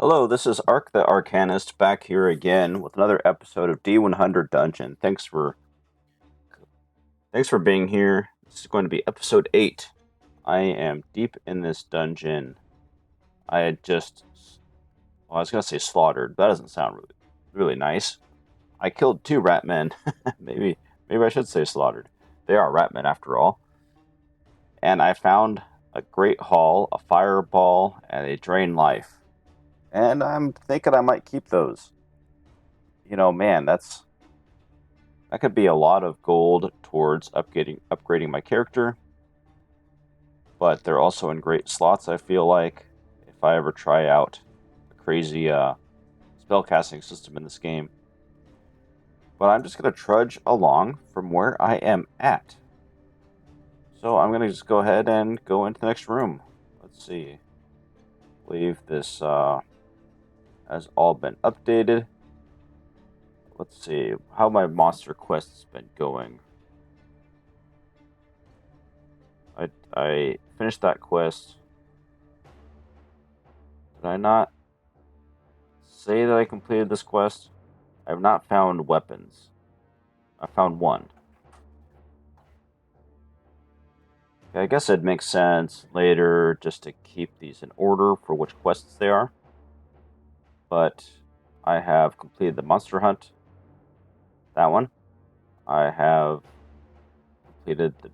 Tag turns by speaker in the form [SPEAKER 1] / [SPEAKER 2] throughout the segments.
[SPEAKER 1] Hello, this is Ark the Arcanist back here again with another episode of D100 Dungeon. Thanks for being here. This is going to be episode 8. I am deep in this dungeon. I was going to say slaughtered. That doesn't sound really nice. I killed 2 rat men. maybe I should say slaughtered. They are rat men after all. And I found a great haul, a fireball, and a drain life. And I'm thinking I might keep those. You know, man, that could be a lot of gold towards upgrading my character. But they're also in great slots, I feel like, if I ever try out a crazy spellcasting system in this game. But I'm just going to trudge along from where I am at. So I'm going to just go ahead and go into the next room. Let's see. I believe this has all been updated. Let's see how my monster quest's been going. I finished that quest. Did I not say that I completed this quest? I have not found weapons. I found one. Okay, I guess it makes sense later just to keep these in order for which quests they are. But I have completed the monster hunt. That one. I have completed the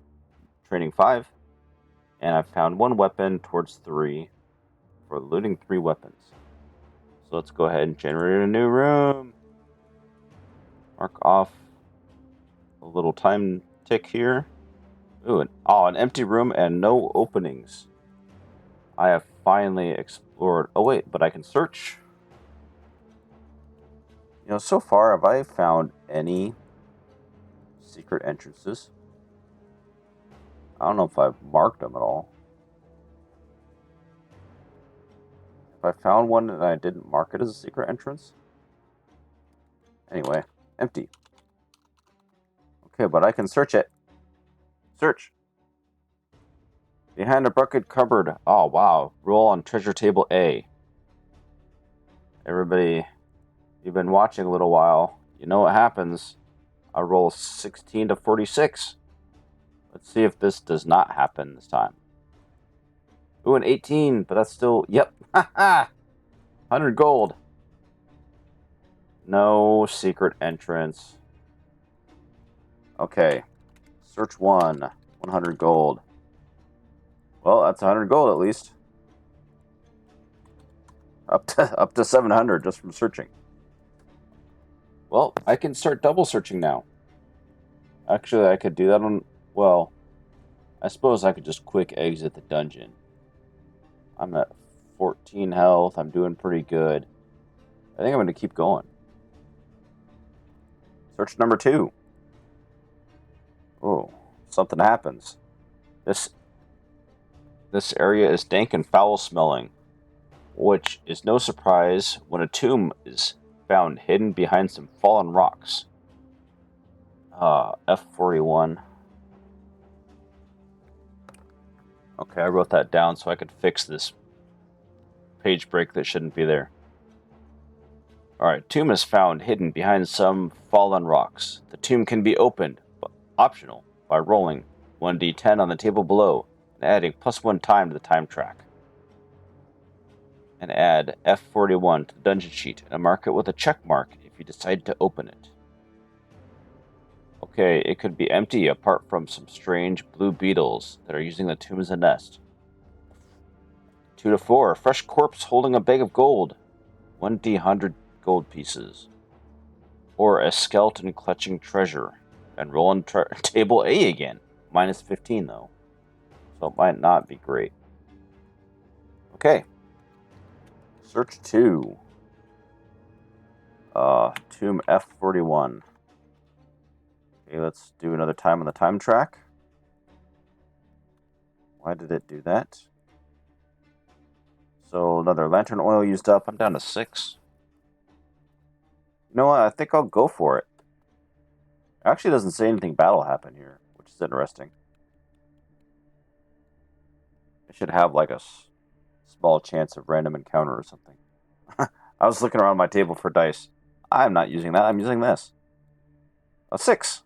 [SPEAKER 1] training 5. And I've found 1 weapon towards 3 for looting 3 weapons. So let's go ahead and generate a new room. Mark off a little time tick here. Ooh, an empty room and no openings. I have finally explored. Oh wait, but I can search. You know, so far, have I found any secret entrances? I don't know if I've marked them at all. If I found one and I didn't mark it as a secret entrance? Anyway, empty. Okay, but I can search it. Search. Behind a bucket cupboard. Oh, wow. Roll on treasure table A. Everybody, you've been watching a little while. You know what happens. I roll 16 to 46. Let's see if this does not happen this time. Ooh, an 18, but that's still... Yep. 100 gold. No secret entrance. Okay. Search 1. 100 gold. Well, that's 100 gold at least. Up to 700 just from searching. Well, I can start double searching now. Actually, I could do that on... Well, I suppose I could just quick exit the dungeon. I'm at 14 health. I'm doing pretty good. I think I'm going to keep going. Search number 2. Oh, something happens. This area is dank and foul smelling, which is no surprise when a tomb is found hidden behind some fallen rocks. F41. Okay, I wrote that down so I could fix this page break that shouldn't be there. Alright, tomb is found hidden behind some fallen rocks. The tomb can be opened, but optional, by rolling 1d10 on the table below and adding +1 time to the time track. And add F41 to the dungeon sheet and mark it with a check mark if you decide to open it. Okay, it could be empty apart from some strange blue beetles that are using the tomb as a nest. 2 to 4, fresh corpse holding a bag of gold. 1d100 gold pieces. Or a skeleton clutching treasure. And roll on table A again. -15 though. So it might not be great. Okay. Search 2. Tomb F41. Okay, let's do another time on the time track. Why did it do that? So another lantern oil used up. I'm down to 6. You know what? I think I'll go for it. It actually doesn't say anything bad will happen here, which is interesting. I should have like a small chance of random encounter or something. I was looking around my table for dice. I'm not using that. I'm using this. A 6.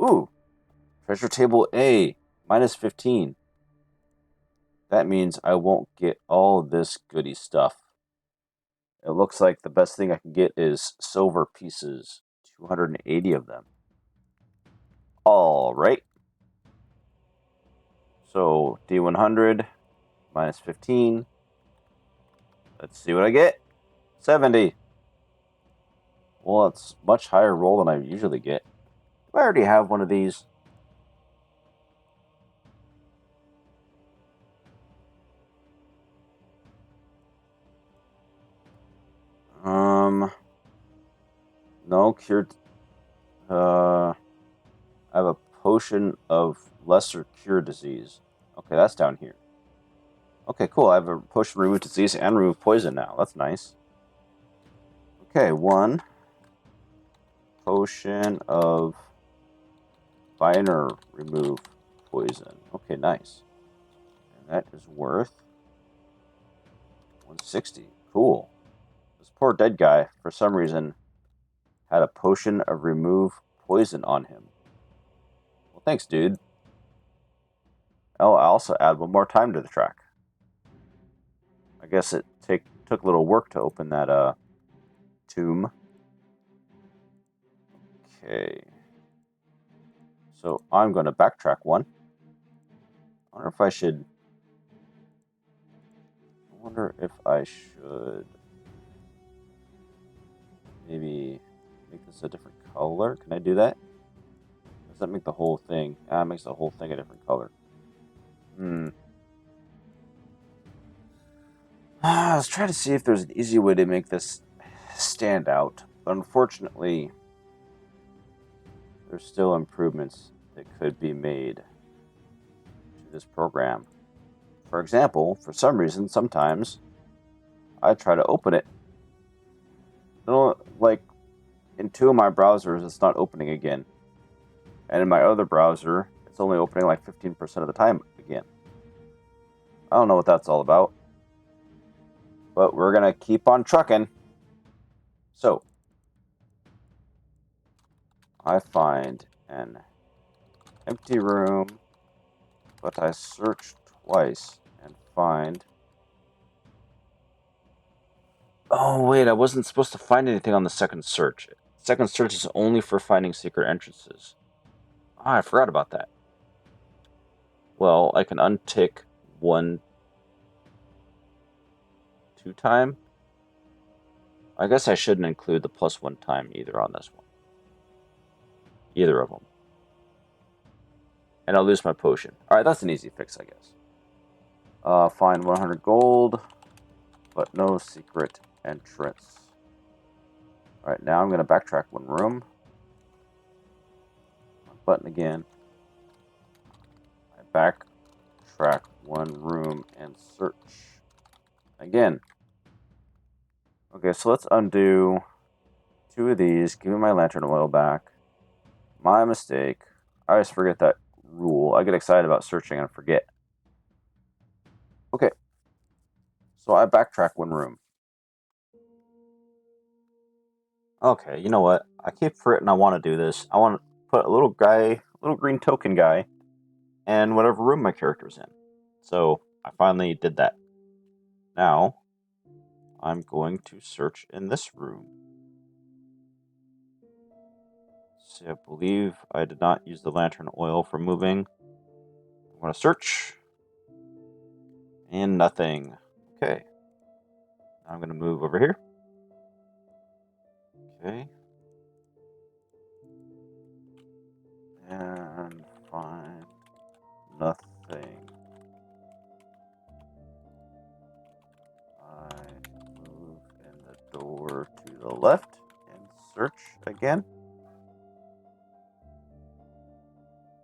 [SPEAKER 1] Ooh. Treasure table A. Minus 15. That means I won't get all this goody stuff. It looks like the best thing I can get is silver pieces. 280 of them. Alright. So, d100. Minus 15. Let's see what I get. 70. Well, it's much higher roll than I usually get. Do I already have one of these? No, cured. I have a potion of lesser cure disease. Okay, that's down here. Okay, cool. I have a potion to remove disease and remove poison now. That's nice. Okay, 1 potion of finer remove poison. Okay, nice. And that is worth 160. Cool. This poor dead guy, for some reason, had a potion of remove poison on him. Well, thanks, dude. Oh, I also add 1 more time to the track. I guess it took a little work to open that tomb. Okay. So I'm going to backtrack 1. I wonder if I should maybe make this a different color. Can I do that? Does that make the whole thing? It makes the whole thing a different color. I was trying to see if there's an easy way to make this stand out, but unfortunately, there's still improvements that could be made to this program. For example, for some reason, sometimes I try to open it. Like in 2 of my browsers, it's not opening again. And in my other browser, it's only opening like 15% of the time again. I don't know what that's all about. But we're going to keep on trucking. So, I find an empty room, but I search twice and find... Oh, wait, I wasn't supposed to find anything on the second search. Second search is only for finding secret entrances. Ah, I forgot about that. Well, I can untick 1, 2 time. I guess I shouldn't include the +1 time either on this one. Either of them. And I'll lose my potion. Alright, that's an easy fix, I guess. Find 100 gold, but no secret entrance. Alright, now I'm going to backtrack 1 room. Button again. I backtrack 1 room and search again. Okay, so let's undo 2 of these. Give me my lantern oil back. My mistake. I always forget that rule. I get excited about searching and forget. Okay. So I backtrack 1 room. Okay, you know what? I keep forgetting I want to do this. I want to put a little green token guy, and whatever room my character's in. So I finally did that. Now, I'm going to search in this room. See, I believe I did not use the lantern oil for moving. I'm going to search. And nothing. Okay. Now I'm going to move over here. Okay. And find nothing. I move in the door to the left and search again.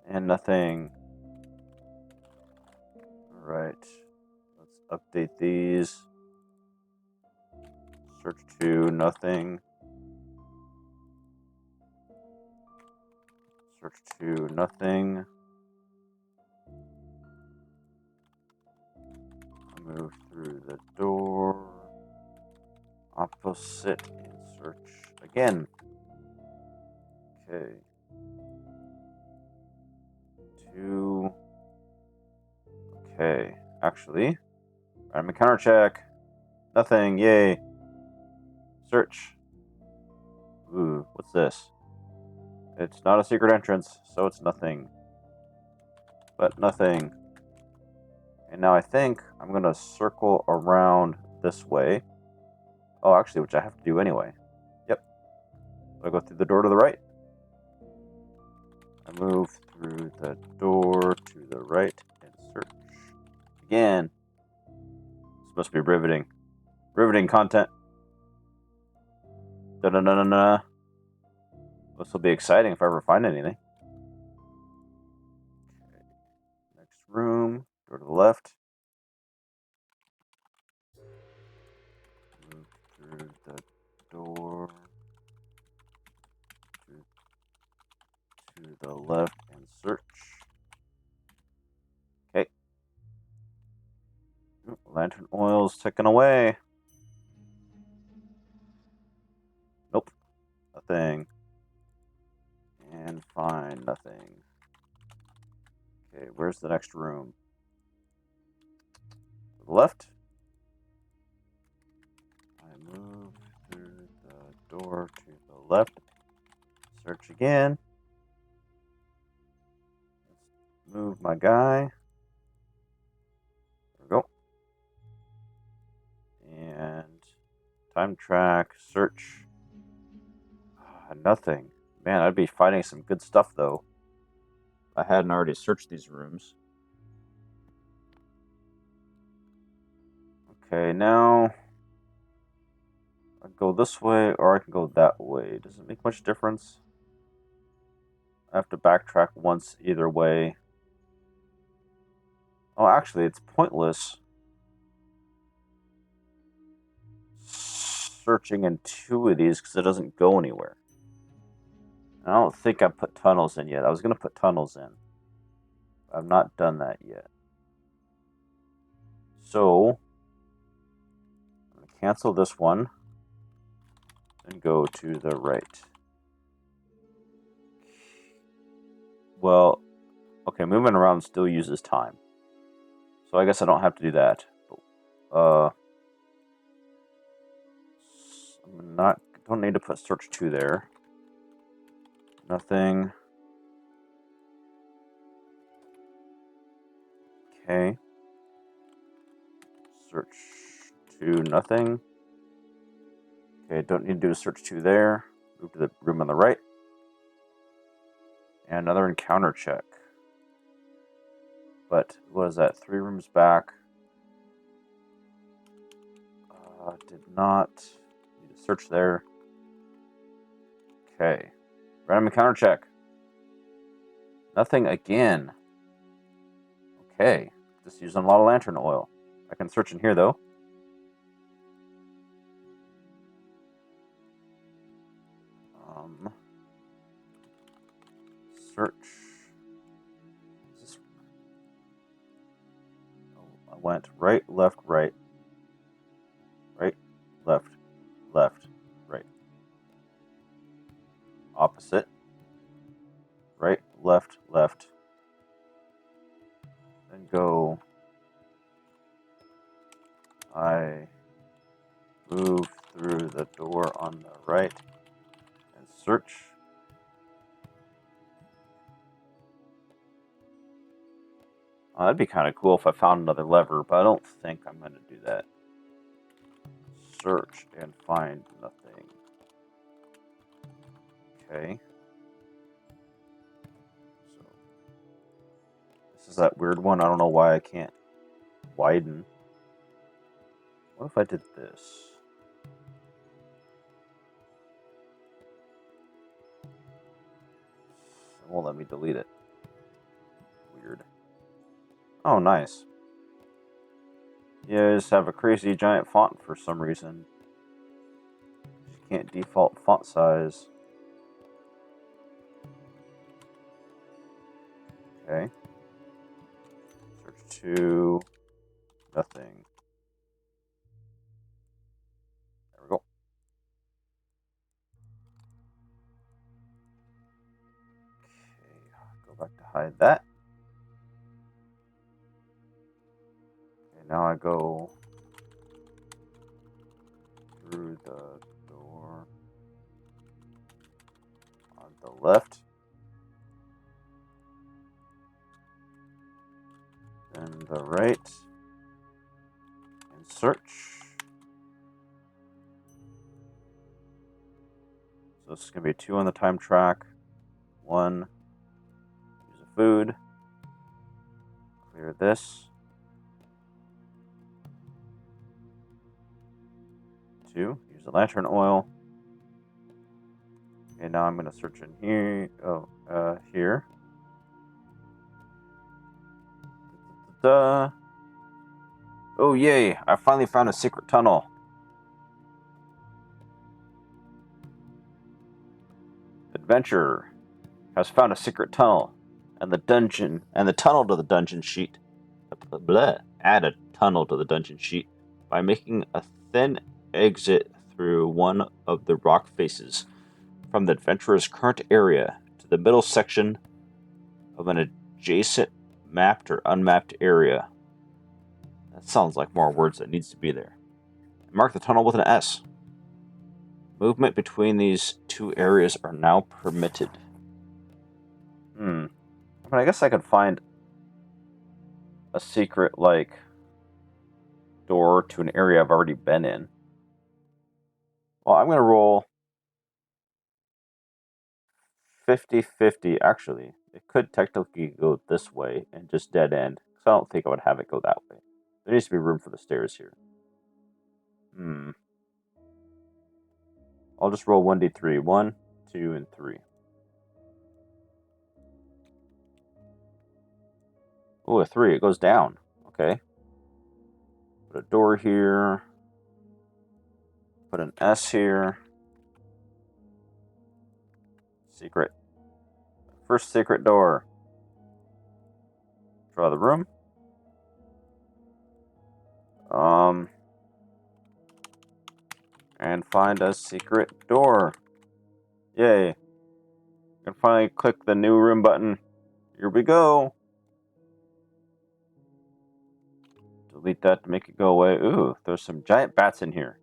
[SPEAKER 1] And nothing. Alright. Let's update these. Search 2, nothing. Search 2, nothing. Move through the door. Opposite and search again. Okay. 2. Okay. Actually, random encounter check. Nothing. Yay. Search. Ooh, what's this? It's not a secret entrance, so it's nothing. But nothing. And now I think I'm going to circle around this way. Oh, actually, which I have to do anyway. Yep. I go through the door to the right. I move through the door to the right and search. Again. This must be riveting. Riveting content. Da-da-da-da-da. This will be exciting if I ever find anything. Okay. Next room. Door to the left. Move through the door to the left and search. Okay. Lantern oil's ticking away. Nope. Nothing. And find nothing. Okay, where's the next room? To the left. I move through the door to the left. Search again. Let's move my guy. There we go. And time track, search. Nothing. Man, I'd be finding some good stuff though. I hadn't already searched these rooms. Okay, now I go this way or I can go that way. Does it make much difference? I have to backtrack once either way. Oh, actually, it's pointless searching in 2 of these because it doesn't go anywhere. I don't think I put tunnels in yet. I was going to put tunnels in. I've not done that yet. So, I'm going to cancel this one and go to the right. Well, okay, moving around still uses time. So I guess I don't have to do that. Don't need to put search 2 there. Nothing. Okay. Search 2, nothing. Okay, don't need to do a search 2 there. Move to the room on the right. And another encounter check. But what is that? 3 rooms back. Did not need to search there. Okay. Random encounter check. Nothing again. Okay. Just using a lot of lantern oil. I can search in here though. Search. I went right, left, right. Right, left, left, right. Opposite. Right, left, left. Then go. I move through the door on the right and search. That'd be kind of cool if I found another lever, but I don't think I'm going to do that. Search and find nothing. Okay. So this is that weird one. I don't know why I can't widen. What if I did this? It won't let me delete it. Weird. Oh, nice. Yeah, I just have a crazy giant font for some reason. You can't default font size. Okay. Search 2. Nothing. There we go. Try that. Okay, now I go through the door on the left. Then the right. And search. So this is going to be 2 on the time track. 1. Use a food. Clear this. 2. Use the lantern oil. Okay, now I'm going to search in here. Here. Da-da-da-da. Oh, yay. I finally found a secret tunnel. Adventurer has found a secret tunnel and the tunnel to the dungeon sheet. Add a tunnel to the dungeon sheet by making a thin exit through one of the rock faces from the adventurer's current area to the middle section of an adjacent mapped or unmapped area. That sounds like more words that needs to be there. Mark the tunnel with an S. Movement between these 2 areas are now permitted. I mean, I guess I could find a secret, door to an area I've already been in. Well, I'm going to roll 50-50. Actually, it could technically go this way and just dead end. So I don't think I would have it go that way. There needs to be room for the stairs here. I'll just roll 1d3. 1, 2, and 3. Oh, a 3. It goes down. Okay. Put a door here. Put an S here. Secret. First secret door. Draw the room. And find a secret door. Yay. You can finally click the new room button. Here we go. Delete that to make it go away. Ooh, there's some giant bats in here.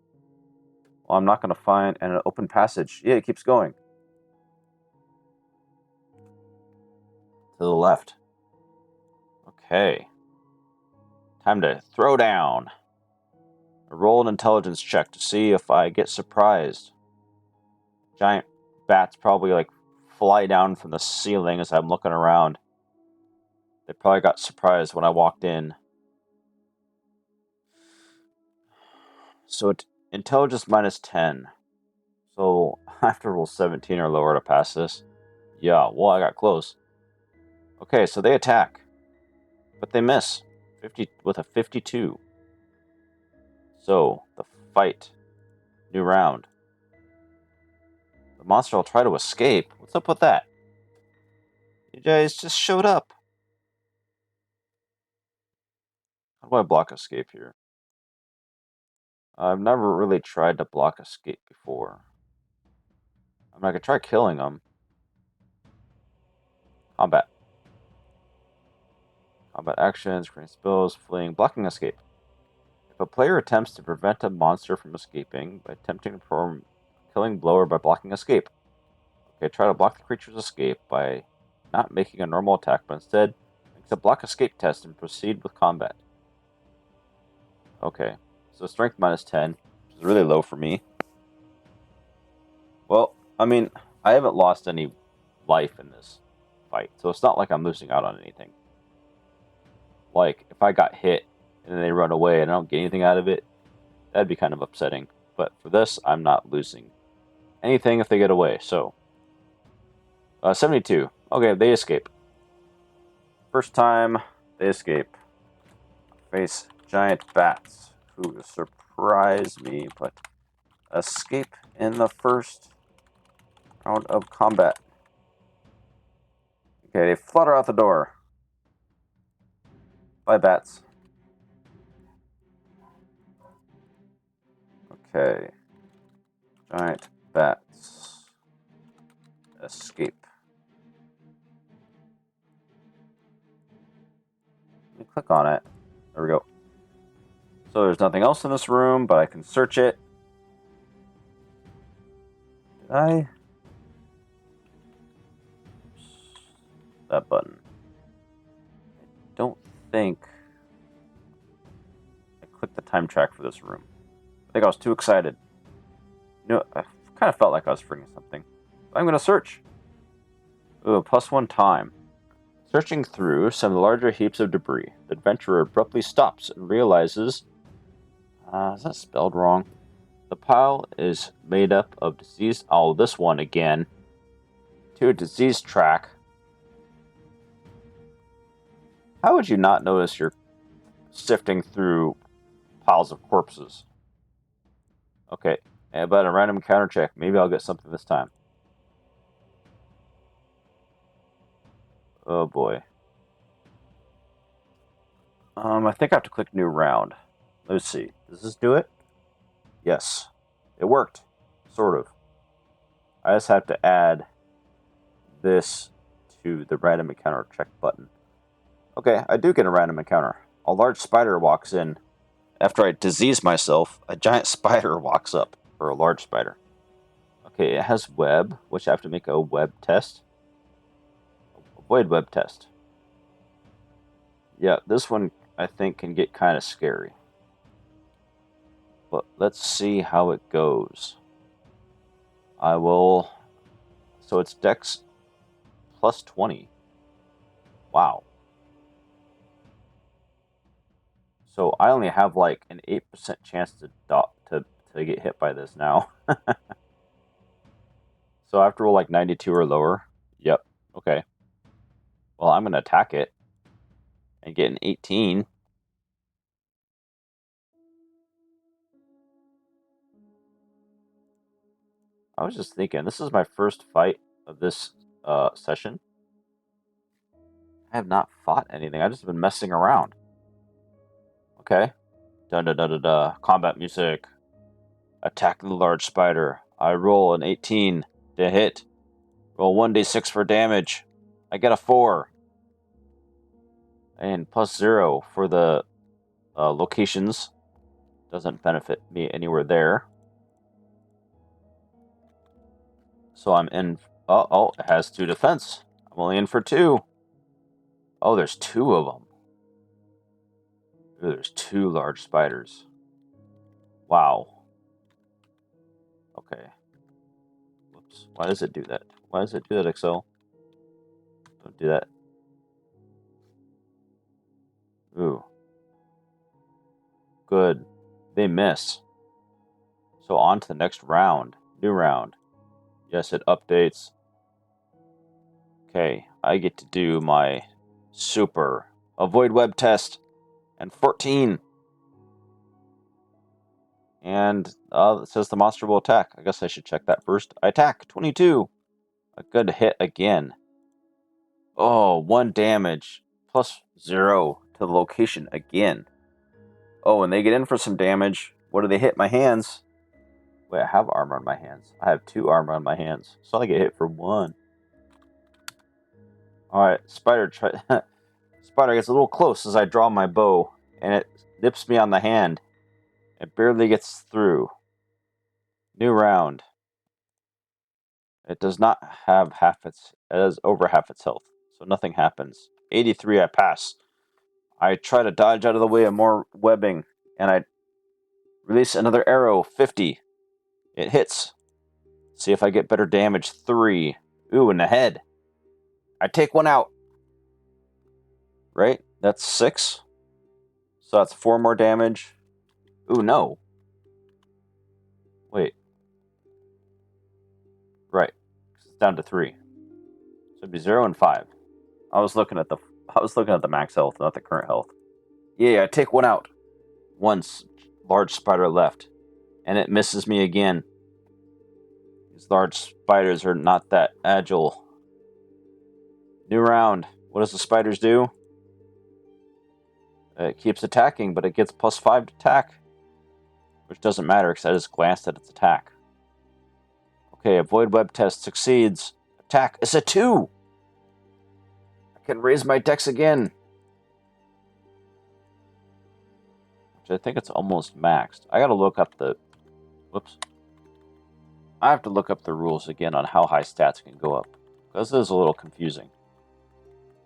[SPEAKER 1] Well, I'm not going to find an open passage. Yeah, it keeps going. To the left. Okay. Time to throw down. Roll an intelligence check to see if I get surprised. Giant bats probably fly down from the ceiling as I'm looking around. They probably got surprised when I walked in. So it's intelligence minus 10. So I have to roll 17 or lower to pass this. Yeah, well, I got close. Okay, so they attack. But they miss. 50 with a 52. So, the fight. New round. The monster will try to escape. What's up with that? You guys just showed up. How do I block escape here? I've never really tried to block escape before. I mean, I could try killing them. Combat. Combat actions, creating spells, fleeing, blocking escape. If a player attempts to prevent a monster from escaping by attempting to perform a killing blow or by blocking escape. Okay, try to block the creature's escape by not making a normal attack, but instead makes a block escape test and proceed with combat. Okay, so strength minus 10, which is really low for me. Well, I mean, I haven't lost any life in this fight, so it's not like I'm losing out on anything. Like, if I got hit and then they run away and I don't get anything out of it, that'd be kind of upsetting. But for this, I'm not losing anything if they get away, so. 72. Okay, they escape. First time they escape. Face giant bats who surprise me, but escape in the first round of combat. Okay, they flutter out the door. Bye, bats. Okay. Giant bats. Escape. click on it. There we go. So there's nothing else in this room, but I can search it. Did I? That button. I don't think I clicked the time track for this room. I think I was too excited. You know, I kind of felt like I was forgetting something. I'm going to search. Ooh, +1 time. Searching through some of the larger heaps of debris, the adventurer abruptly stops and realizes... is that spelled wrong? The pile is made up of diseased... Oh, this one again. To a diseased track. How would you not notice you're sifting through piles of corpses? Okay, but a random encounter check. Maybe I'll get something this time. Oh boy. I think I have to click new round. Let's see. Does this do it? Yes. It worked. Sort of. I just have to add this to the random encounter check button. Okay, I do get a random encounter. A large spider walks in. After I disease myself, a giant spider walks up. Or a large spider. Okay, it has web, which I have to make a web test. Avoid web test. Yeah, this one I think can get kind of scary. But let's see how it goes. I will... So it's Dex +20. Wow. So I only have like an 8% chance to get hit by this now. So I have to roll like 92 or lower. Yep. Okay. Well, I'm going to attack it and get an 18. I was just thinking, this is my first fight of this session. I have not fought anything. I've just been messing around. Okay. Da-da-da-da-da. Combat music. Attack the large spider. I roll an 18 to hit. Roll 1d6 for damage. I get a 4. And +0 for the locations. Doesn't benefit me anywhere there. So I'm in... Oh, it has 2 defense. I'm only in for 2. Oh, there's 2 of them. Ooh, there's 2 large spiders. Wow. Okay. Whoops. Why does it do that? Why does it do that, Excel? Don't do that. Ooh. Good. They miss. So on to the next round. New round. Yes, it updates. Okay, I get to do my super avoid web test. And 14. And it says the monster will attack. I guess I should check that first. I attack. 22. A good hit again. Oh, 1 damage. +0 to the location again. Oh, and they get in for some damage. What do they hit? My hands. Wait, I have armor on my hands. I have 2 armor on my hands. So I get hit for 1. Alright, Spider gets a little close as I draw my bow. And it nips me on the hand. It barely gets through. New round. It does not have half its... It has over half its health. So nothing happens. 83, I pass. I try to dodge out of the way of more webbing. And I release another arrow. 50. It hits. See if I get better damage. 3. Ooh, in the head. I take 1 out. Right? That's 6. So that's 4 more damage. Ooh, no. Wait. Right. It's down to 3. So it'd be 0 and 5. I was looking at the max health, not the current health. Yeah, I take 1 out. 1 large spider left. And it misses me again. These large spiders are not that agile. New round. What does the spiders do? It keeps attacking, but it gets +5 to attack. Which doesn't matter because I just glanced at its attack. Okay, avoid web test succeeds. Attack is a 2. I can raise my dex again. which I think it's almost maxed. I gotta look up the... Whoops. I have to look up the rules again on how high stats can go up, because this is a little confusing.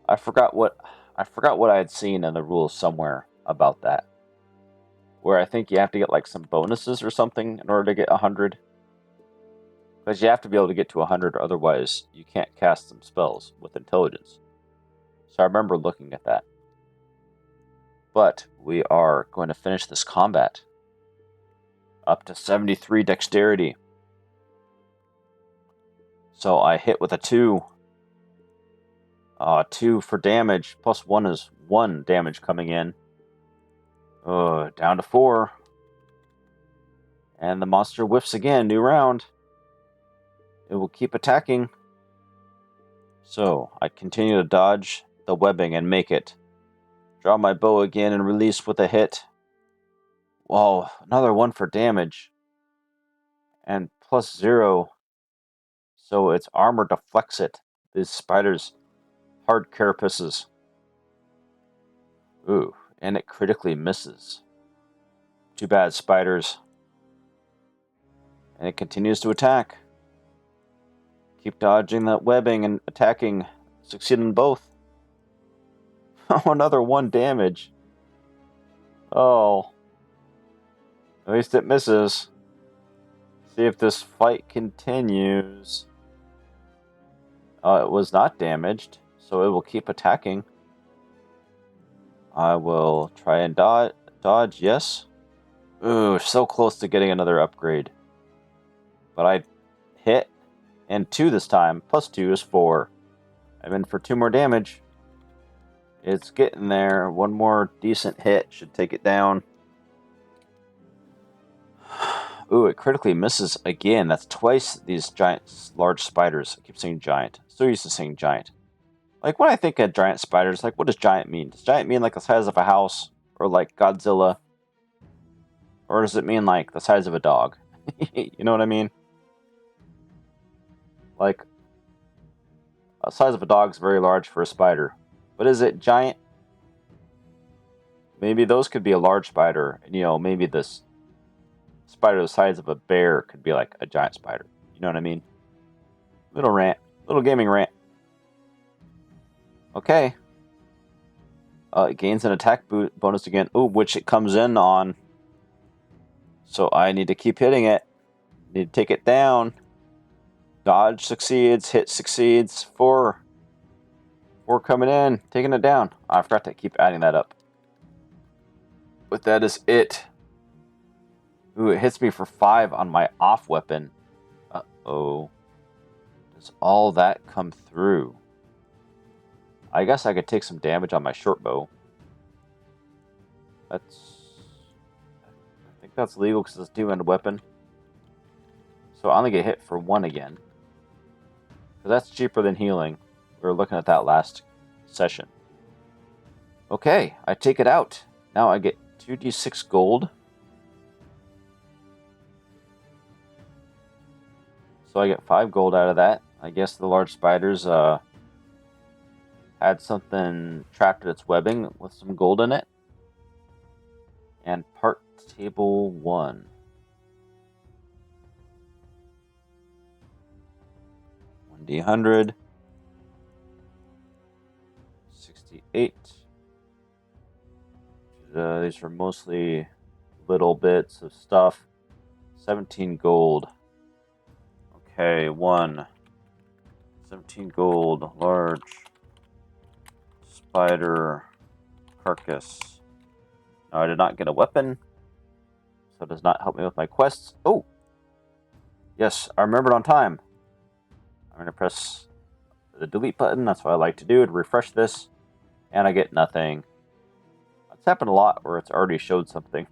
[SPEAKER 1] I forgot what I had seen in the rules somewhere about that, where I think you have to get like some bonuses or something in order to get 100. Because you have to be able to get to 100, or otherwise you can't cast some spells with intelligence. So I remember looking at that. But we are going to finish this combat. Up to 73 dexterity. So I hit with a 2. 2 for damage. Plus 1 is 1 damage coming in. Down to 4. And the monster whiffs again. New round. It will keep attacking. So I continue to dodge the webbing and make it. Draw my bow again and release with a hit. Whoa, another 1 for damage. And plus 0. So its armor deflects it. These spiders' hard carapaces. Ooh, and it critically misses. Too bad, spiders. And it continues to attack. Keep dodging that webbing and attacking. Succeed in both. Oh, another 1 damage. Oh. At least it misses. See if this fight continues. It was not damaged, so it will keep attacking. I will try and dodge, yes. Ooh, so close to getting another upgrade. But I hit, and 2 this time. Plus 2 is 4. I'm in for 2 more damage. It's getting there. 1 more decent hit should take it down. Ooh, it critically misses again. That's twice these giant, large spiders. I keep saying giant. So used to saying giant. Like, when I think of giant spiders, like, what does giant mean? Does giant mean like the size of a house? Or like Godzilla? Or does it mean like the size of a dog? You know what I mean? Like, the size of a dog is very large for a spider. But is it giant? Maybe those could be a large spider. And, you know, maybe this spider the size of a bear could be like a giant spider. You know what I mean? Little rant. Little gaming rant. Okay. It gains an attack bonus again. Ooh, which it comes in on. So I need to keep hitting it. Need to take it down. Dodge succeeds. Hit succeeds. 4. 4 coming in. Taking it down. I forgot to keep adding that up. But that is it. Ooh, it hits me for 5 on my off weapon. Uh-oh. Does all that come through? I guess I could take some damage on my short bow. I think that's legal because it's a two-handed weapon. So I only get hit for 1 again. So that's cheaper than healing. We were looking at that last session. Okay, I take it out. Now I get 2d6 gold. So I get 5 gold out of that. I guess the large spiders had something trapped in its webbing with some gold in it. And part table 1. 1d100. 68. These are mostly little bits of stuff. 17 gold. Okay, 1. 17 gold. Large spider carcass. Now, I did not get a weapon, so it does not help me with my quests. Oh! Yes, I remembered on time. I'm going to press the delete button. That's what I like to do, to refresh this. And I get nothing. It's happened a lot where it's already showed something.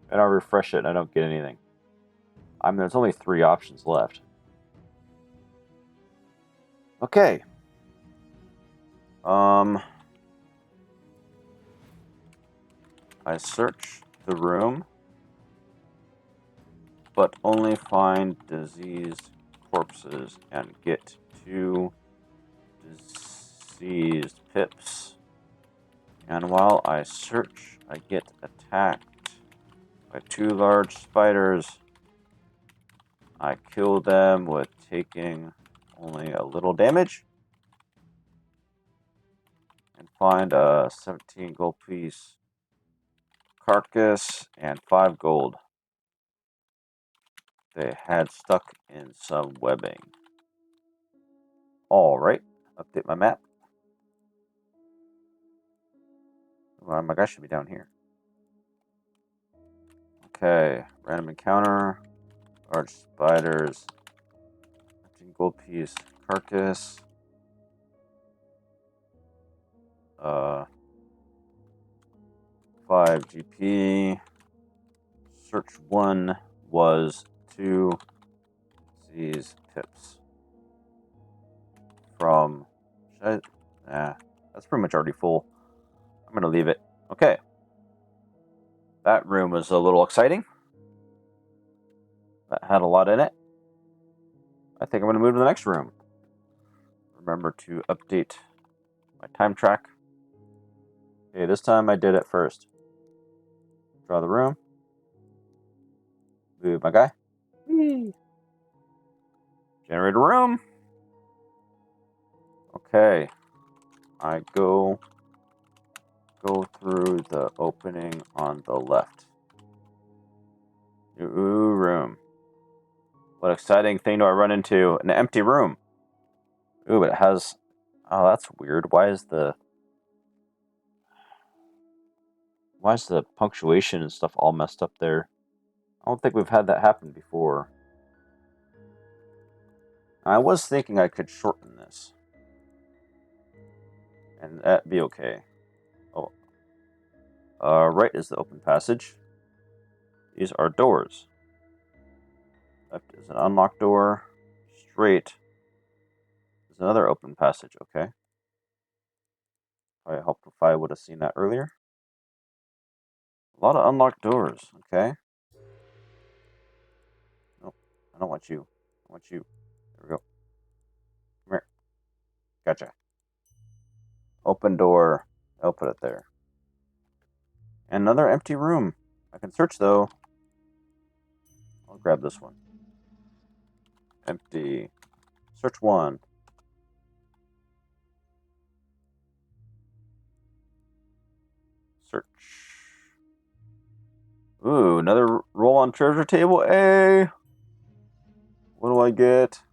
[SPEAKER 1] And I'll refresh it and I don't get anything. I mean, there's only 3 options left. Okay. I search the room, but only find diseased corpses and get 2 diseased pips. And while I search, I get attacked by 2 large spiders. I kill them with taking only a little damage. And find a 17 gold piece carcass and 5 gold. They had stuck in some webbing. Alright, update my map. Well, my guy should be down here. Okay, random encounter, large spiders, 15 gold piece carcass. 5 GP. Search 1 was 2 these pips. From... that's pretty much already full. I'm going to leave it. Okay. That room was a little exciting. That had a lot in it. I think I'm going to move to the next room. Remember to update my time track. Okay, this time I did it first. Draw the room. Move my guy. Whee. Generate a room. Okay. I go through the opening on the left. New room. What exciting thing do I run into? An empty room. Ooh, but it has... Oh, that's weird. Why is the punctuation and stuff all messed up there? I don't think we've had that happen before. I was thinking I could shorten this. And that'd be okay. Oh. Right is the open passage. These are doors. Left is an unlocked door. Straight is another open passage. Okay. Probably helped if I would have seen that earlier. A lot of unlocked doors. Okay. Nope. I don't want you. I want you. There we go. Come here. Gotcha. Open door. I'll put it there. And another empty room. I can search though. I'll grab this one. Empty. Search 1. Search. Ooh, another roll on treasure table. Hey! What do I get?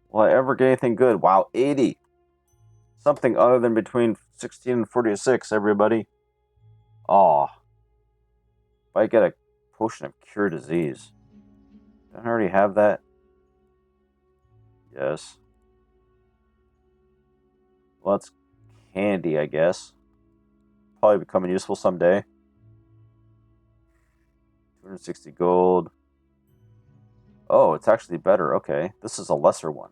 [SPEAKER 1] Will I ever get anything good? Wow, 80. Something other than between 16 and 46, everybody. Aw. If I get a potion of cure disease. Don't I already have that? Yes. Well, that's candy, I guess. Probably becoming useful someday. 260 gold. Oh, it's actually better. Okay. This is a lesser one.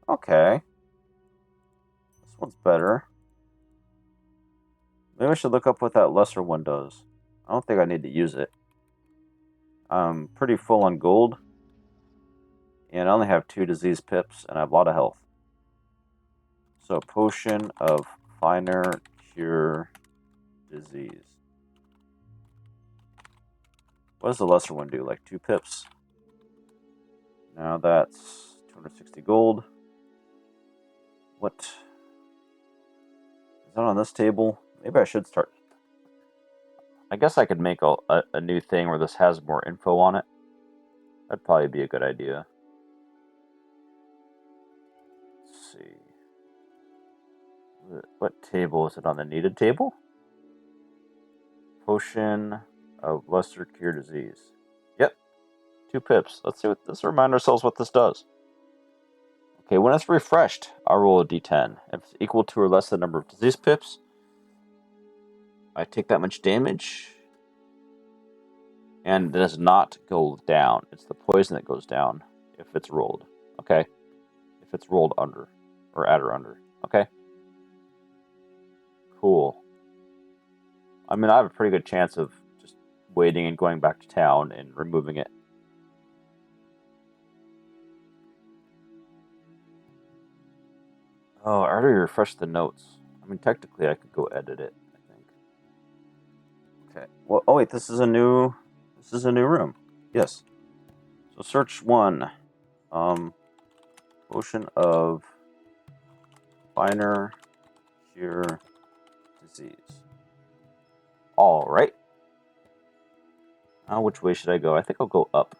[SPEAKER 1] Okay. This one's better. Maybe I should look up what that lesser one does. I don't think I need to use it. I'm pretty full on gold. And I only have 2 disease pips, and I have a lot of health. So, potion of finer cure disease. What does the lesser one do? Like 2 pips? Now that's 260 gold. What? Is that on this table? Maybe I should start. I guess I could make a new thing where this has more info on it. That'd probably be a good idea. Let's see. What table is it on? The needed table? Potion of lesser cure disease. Yep. 2 pips. Let's remind ourselves what this does. Okay, when it's refreshed, I'll roll a d10. If it's equal to or less than the number of disease pips, I take that much damage. And it does not go down. It's the poison that goes down if it's rolled. Okay? If it's rolled under. Or at or under. Okay? Cool. I mean, I have a pretty good chance of just waiting and going back to town and removing it. Oh, I already refreshed the notes. I mean, technically, I could go edit it, I think. Okay. Well, oh wait, this is a new room. Yes. So search 1. Potion of finer cure disease. All right. Now, which way should I go? I think I'll go up.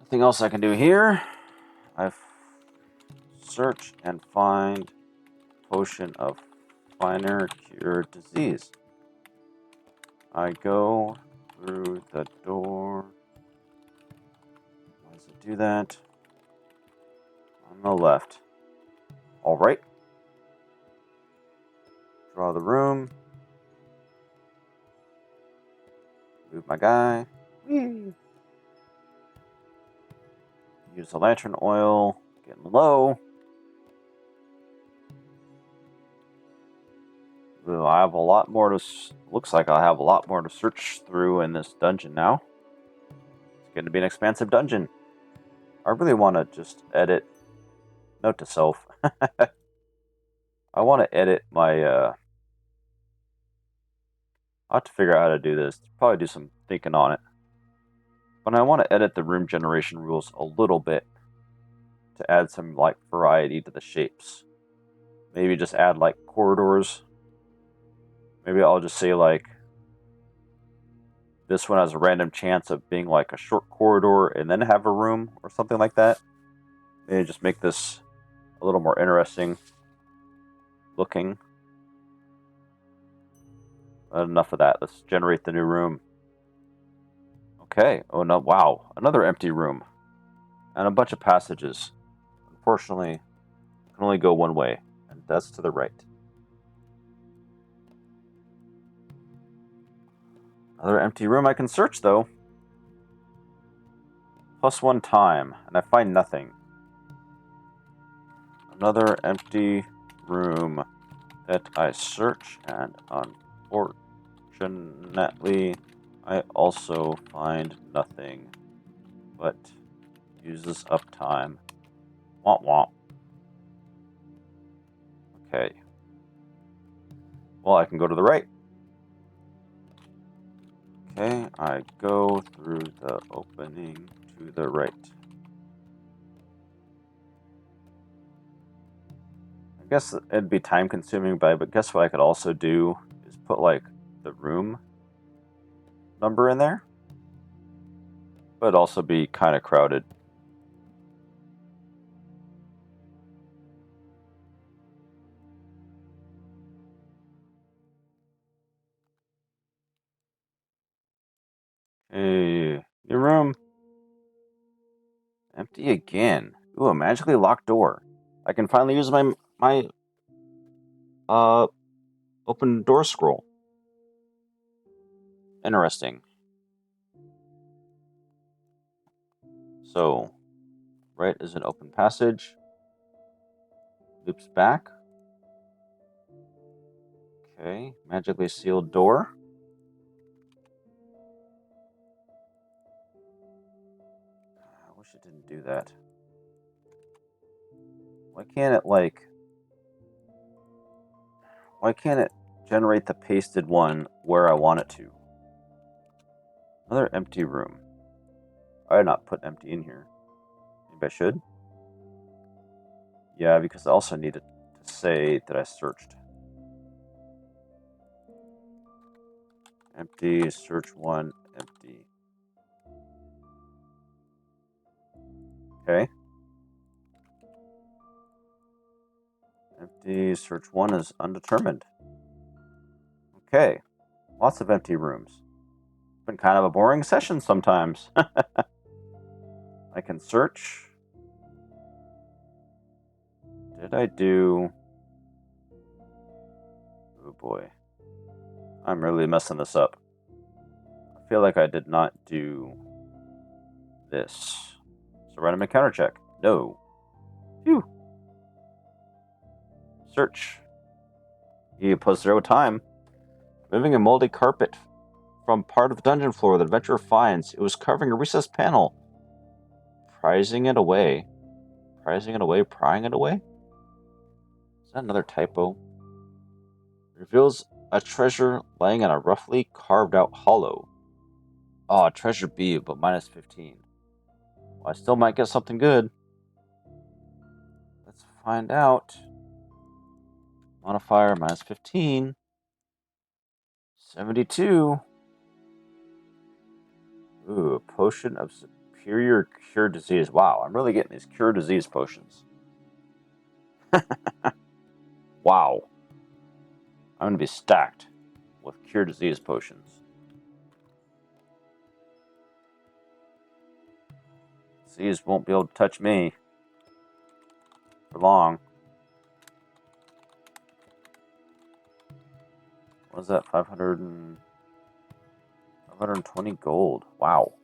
[SPEAKER 1] Nothing else I can do here. I search and find potion of finer cure disease. I go through the door. Why does it do that? On the left. All right. Draw the room. Move my guy. Whee! Use the lantern oil. Getting low. Ooh, I have a lot more to... Looks like I have a lot more to search through in this dungeon now. It's going to be an expansive dungeon. I really want to just edit... Note to self. I want to edit my... I'll have to figure out how to do this. Probably do some thinking on it. But I want to edit the room generation rules a little bit to add some like variety to the shapes. Maybe just add like corridors. Maybe I'll just say like this one has a random chance of being like a short corridor and then have a room or something like that. Maybe just make this a little more interesting looking. Enough of that. Let's generate the new room. Okay. Oh no! Wow, another empty room, and a bunch of passages. Unfortunately, I can only go one way, and that's to the right. Another empty room I can search though. +1 time, and I find nothing. Another empty room that I search, and unfortunately, I also find nothing, but uses up time. Womp womp. Okay. Well, I can go to the right. Okay, I go through the opening to the right. I guess it'd be time consuming, but guess what I could also do is put like the room number in there. But it'd also be kind of crowded. Hey, new room. Empty again. Ooh, a magically locked door. I can finally use my open door scroll. Interesting. So, right is an open passage. Loops back. Okay, magically sealed door. I wish it didn't do that. Why can't it generate the pasted one where I want it to? Another empty room. I did not put empty in here. Maybe I should? Yeah, because I also needed to say that I searched. Empty, search 1, empty. Okay. Empty, search 1 is undetermined. Okay. Lots of empty rooms. Been kind of a boring session sometimes. I can search. Did I do... Oh boy. I'm really messing this up. I feel like I did not do this. So random encounter check. No. Phew. Search. E +0 time. Moving a moldy carpet from part of the dungeon floor the adventurer finds. It was covering a recessed panel. Prying it away. Is that another typo? Reveals a treasure lying in a roughly carved out hollow. Oh, treasure B, but minus 15. Well, I still might get something good. Let's find out. Modifier minus 15. 72. Ooh, a potion of superior cure disease. Wow, I'm really getting these cure disease potions. Wow. I'm going to be stacked with cure disease potions. Disease won't be able to touch me for long. What is that? 520 gold. Wow.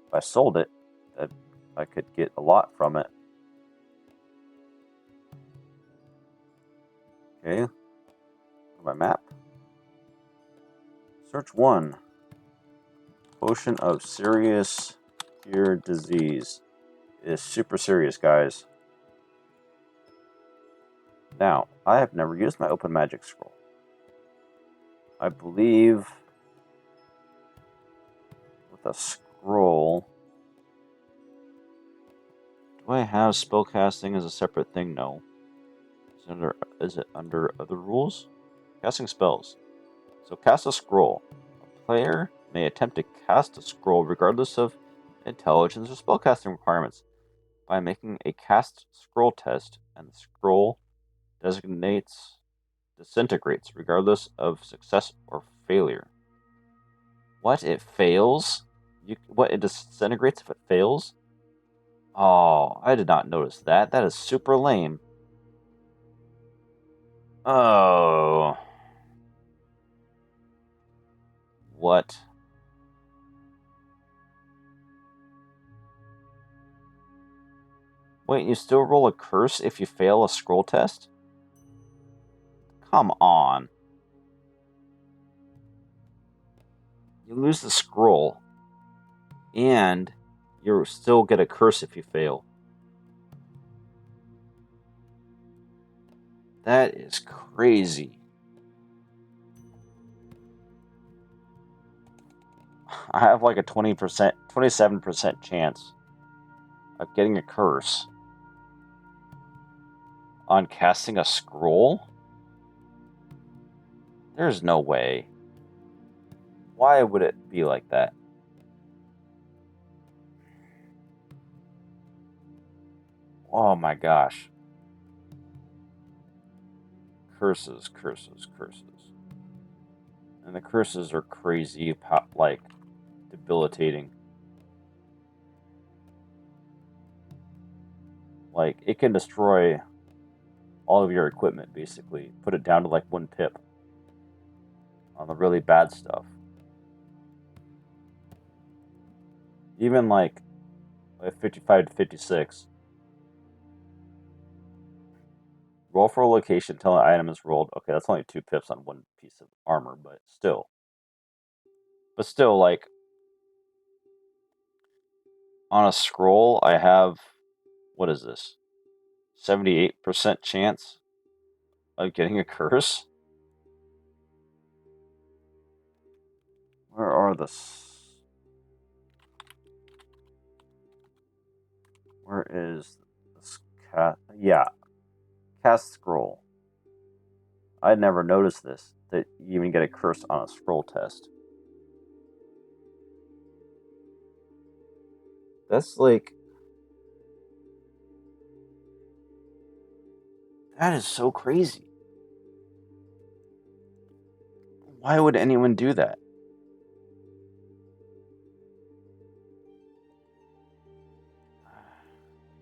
[SPEAKER 1] If I sold it, I could get a lot from it. Okay. My map. Search 1. Potion of serious cure disease. It is super serious, guys. Now, I have never used my open magic scroll. I believe with a scroll... Do I have spellcasting as a separate thing? No. Is it under other rules? Casting spells. So cast a scroll. A player may attempt to cast a scroll regardless of intelligence or spellcasting requirements by making a cast scroll test, and the scroll disintegrates regardless of success or failure. What? It fails? What? It disintegrates if it fails? Oh, I did not notice that. That is super lame. Oh. What? Wait, you still roll a curse if you fail a scroll test? Come on. You lose the scroll, and you still get a curse if you fail. That is crazy. I have like a 27% chance of getting a curse on casting a scroll? There's no way. Why would it be like that? Oh my gosh. Curses, curses, curses. And the curses are crazy, like, debilitating. Like, it can destroy all of your equipment, basically. Put it down to like 1 pip on the really bad stuff. Even like 55 to 56. Roll for a location until an item is rolled. Okay, that's only 2 pips on 1 piece of armor, but still. But still, like, on a scroll, I have, what is this? 78% chance of getting a curse? Where are the... Where is this cat? Yeah. Cast scroll. I never noticed this, that you even get a curse on a scroll test. That's like... That is so crazy. Why would anyone do that?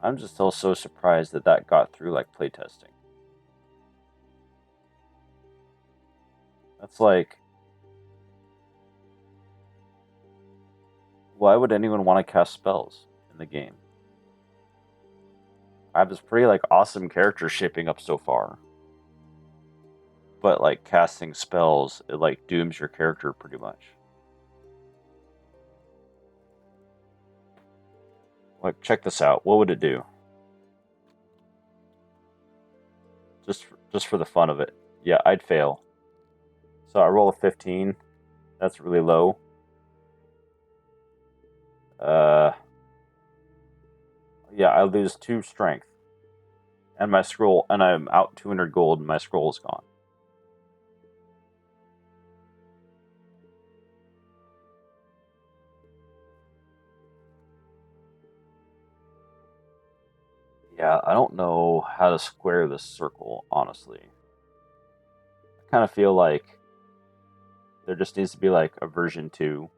[SPEAKER 1] I'm just still so surprised that that got through like playtesting. That's like... Why would anyone want to cast spells in the game? I have this pretty like awesome character shaping up so far. But like casting spells, it like dooms your character pretty much. Like, check this out. What would it do? just for the fun of it. Yeah, I'd fail. So I roll a 15. That's really low. Yeah, I lose 2 strength. And my scroll, and I'm out 200 gold, and my scroll is gone. Yeah, I don't know how to square this circle, honestly. I kind of feel like there just needs to be like a version 2.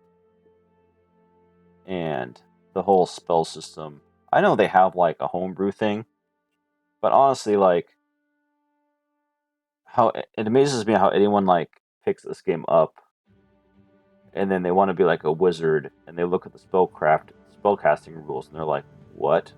[SPEAKER 1] And the whole spell system. I know they have like a homebrew thing, but honestly, like, how it amazes me how anyone like picks this game up and then they want to be like a wizard and they look at the spellcasting rules and they're like, what?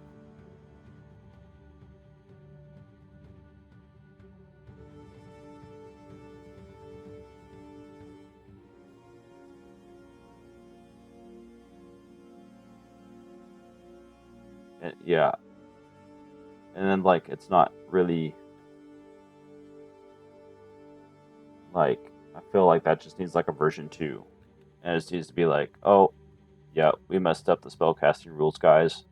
[SPEAKER 1] Yeah. And then like it's not really like, I feel like that just needs like a version 2. And it just needs to be like, oh, yeah, we messed up the spellcasting rules, guys.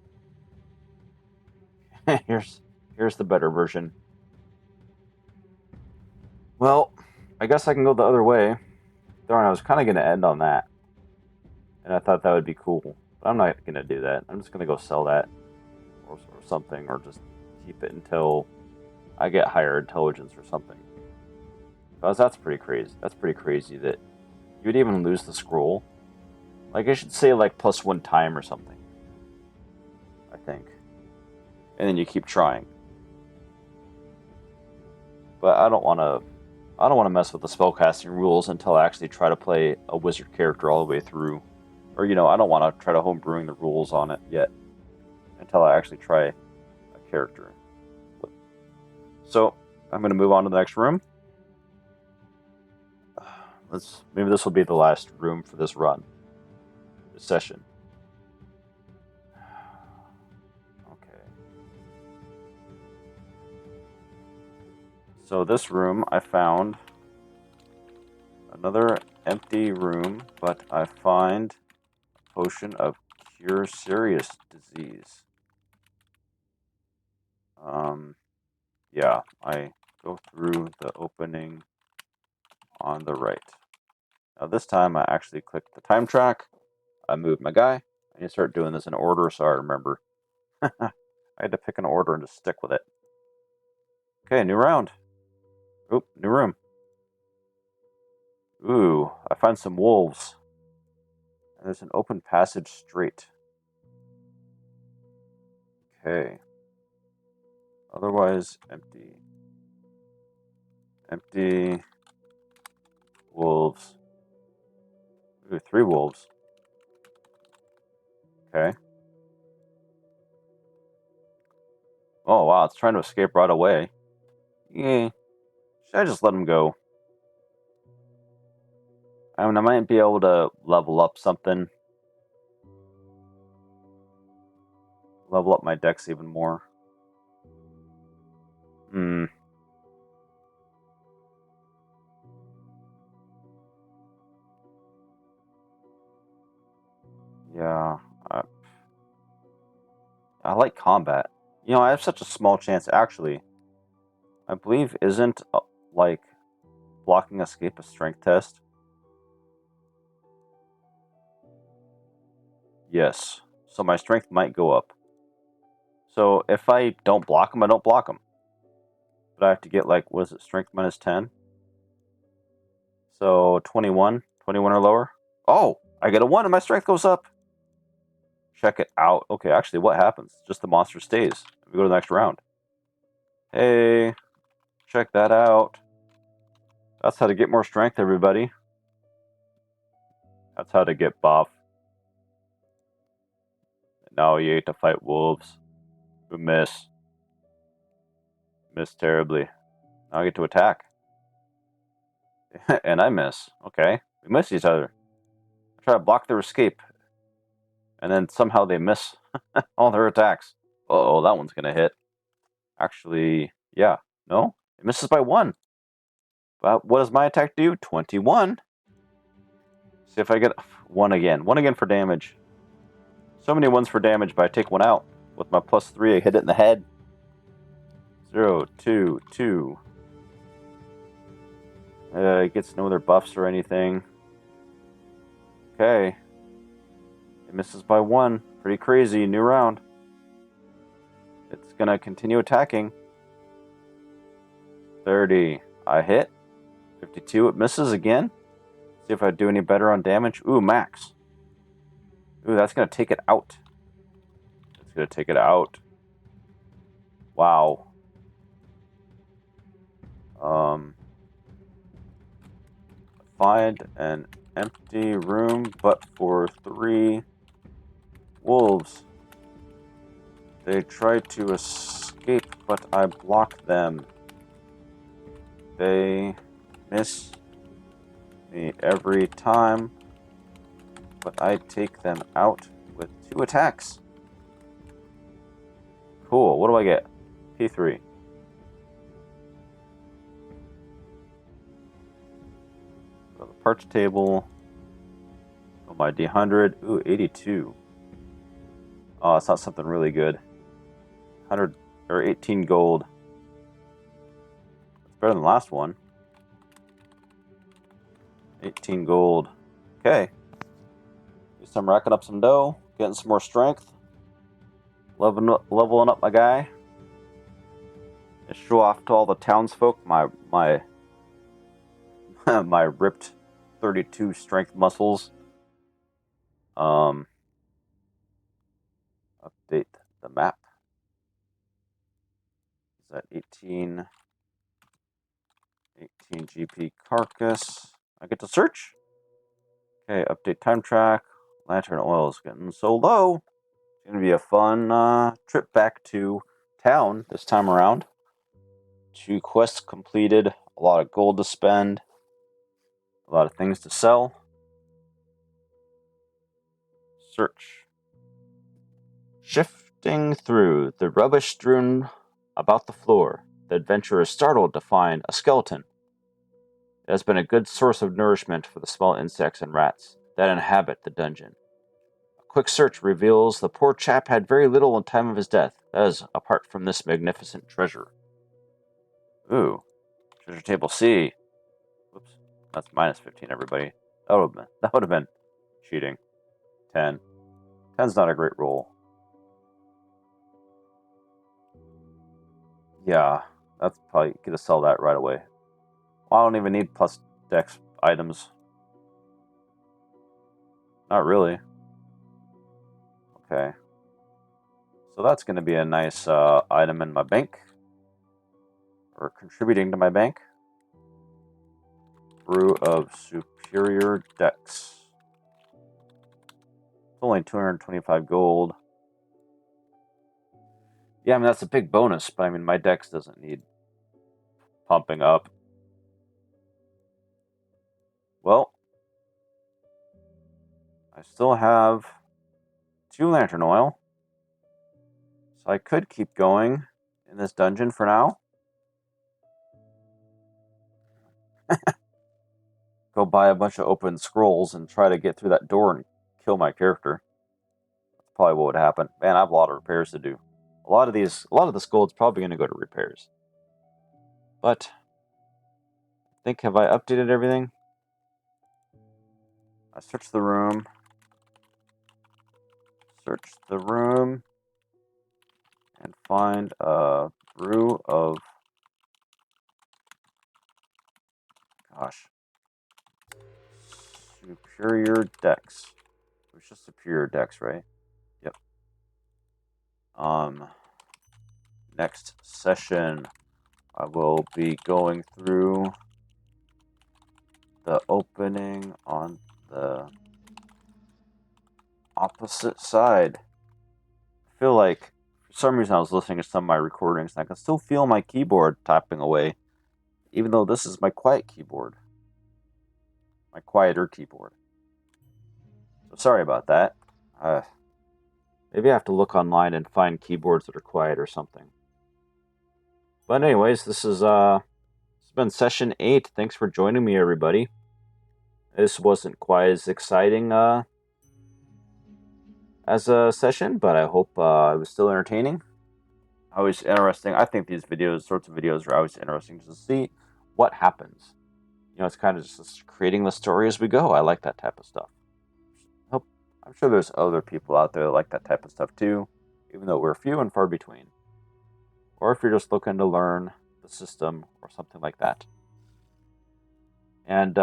[SPEAKER 1] here's the better version. Well, I guess I can go the other way. Darn, I was kind of going to end on that. And I thought that would be cool. But I'm not going to do that. I'm just going to go sell that or something, or just keep it until I get higher intelligence or something. Because that's pretty crazy. That's pretty crazy that you'd even lose the scroll. Like, I should say, like, +1 time or something. I think. And then you keep trying. But I don't want to mess with the spellcasting rules until I actually try to play a wizard character all the way through. Or, I don't want to try to homebrewing the rules on it yet until I actually try a character. So, I'm going to move on to the next room. Maybe this will be the last room for this run. This session. Okay. So this room, I found another empty room, but I find a potion of cure serious disease. Yeah, I go through the opening on the right. Now this time I actually clicked the time track. I moved my guy. I need to start doing this in order so I remember. I had to pick an order and just stick with it. Okay, new round. Oop, new room. Ooh, I find some wolves. And there's an open passage straight. Okay. Otherwise, empty. Empty. Wolves. Ooh, 3 wolves. Okay. Oh, wow, it's trying to escape right away. Yeah. Should I just let him go? I mean, I might be able to level up something. Level up my dex even more. Yeah. I like combat. I have such a small chance. Actually, I believe isn't like blocking escape a strength test? Yes. So my strength might go up. So if I don't block him, I don't block him. But I have to get like, what is it, strength minus 10? So 21. 21 or lower. Oh, I get a 1 and my strength goes up. Check it out. Okay, actually, what happens? Just the monster stays. We go to the next round. Hey, check that out. That's how to get more strength, everybody. That's how to get buff. Now you get to fight wolves who miss. Miss terribly. Now I get to attack. And I miss. Okay. We miss each other. I try to block their escape. And then somehow they miss all their attacks. Uh-oh, that one's going to hit. Actually, yeah. No? It misses by 1. But what does my attack do? 21. See if I get 1 again. 1 again for damage. So many 1s for damage, but I take 1 out. With my +3, I hit it in the head. 0, 2, 2. It gets no other buffs or anything. Okay. It misses by 1. Pretty crazy. New round. It's gonna continue attacking. 30. I hit. 52. It misses again. See if I do any better on damage. Ooh, max. Ooh, that's gonna take it out. It's gonna take it out. Wow. Find an empty room, but for 3 wolves. They try to escape, but I block them. They miss me every time, but I take them out with 2 attacks. Cool. What do I get? P3. So the parts table. Oh, my D100. Ooh, 82. Oh, it's not something really good. 100 or 18 gold. That's better than the last one. 18 gold. Okay. At least I'm racking up some dough, getting some more strength. Leveling up my guy. To show off to all the townsfolk my my ripped 32 strength muscles. Update the map. Is that 18 GP carcass? I get to search. Okay, update time track. Lantern oil is getting so low. It's gonna be a fun trip back to town this time around. 2 quests completed. A lot of gold to spend. A lot of things to sell. Search. Shifting through the rubbish strewn about the floor, the adventurer is startled to find a skeleton. It has been a good source of nourishment for the small insects and rats that inhabit the dungeon. A quick search reveals the poor chap had very little in time of his death, that is, apart from this magnificent treasure. Ooh, treasure table C. Whoops, that's -15, everybody. That would have been cheating. 10. 10's not a great roll. Yeah, that's probably gonna sell that right away. Well, I don't even need plus dex items. Not really. Okay. So that's going to be a nice item in my bank. Or contributing to my bank. Brew of Superior Dex. It's only 225 gold. Yeah, I mean, that's a big bonus, but I mean, my dex doesn't need pumping up. Well, I still have 2 lantern oil. So I could keep going in this dungeon for now. Go buy a bunch of open scrolls and try to get through that door and kill my character. That's probably what would happen. Man, I have a lot of repairs to do. A lot of this gold's probably going to go to repairs. But I think, have I updated everything? I searched the room. Search the room and find a brew of, gosh, Superior Dex. It was just Superior Dex, right? Yep. Next session, I will be going through the opening on the opposite side. I feel like, for some reason, I was listening to some of my recordings, and I can still feel my keyboard tapping away, even though this is my quiet keyboard. My quieter keyboard. So sorry about that. Maybe I have to look online and find keyboards that are quiet or something. But anyways, this is It's been session 8. Thanks for joining me, everybody. This wasn't quite as exciting as a session, but I hope it was still entertaining. Always interesting. I think these sorts of videos are always interesting to see what happens. You know, it's kind of just creating the story as we go. I like that type of stuff. I'm sure there's other people out there that like that type of stuff too, even though we're few and far between. Or if you're just looking to learn the system or something like that. And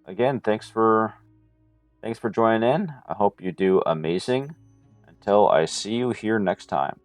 [SPEAKER 1] again, thanks for joining in. I hope you do amazing. Until I see you here next time.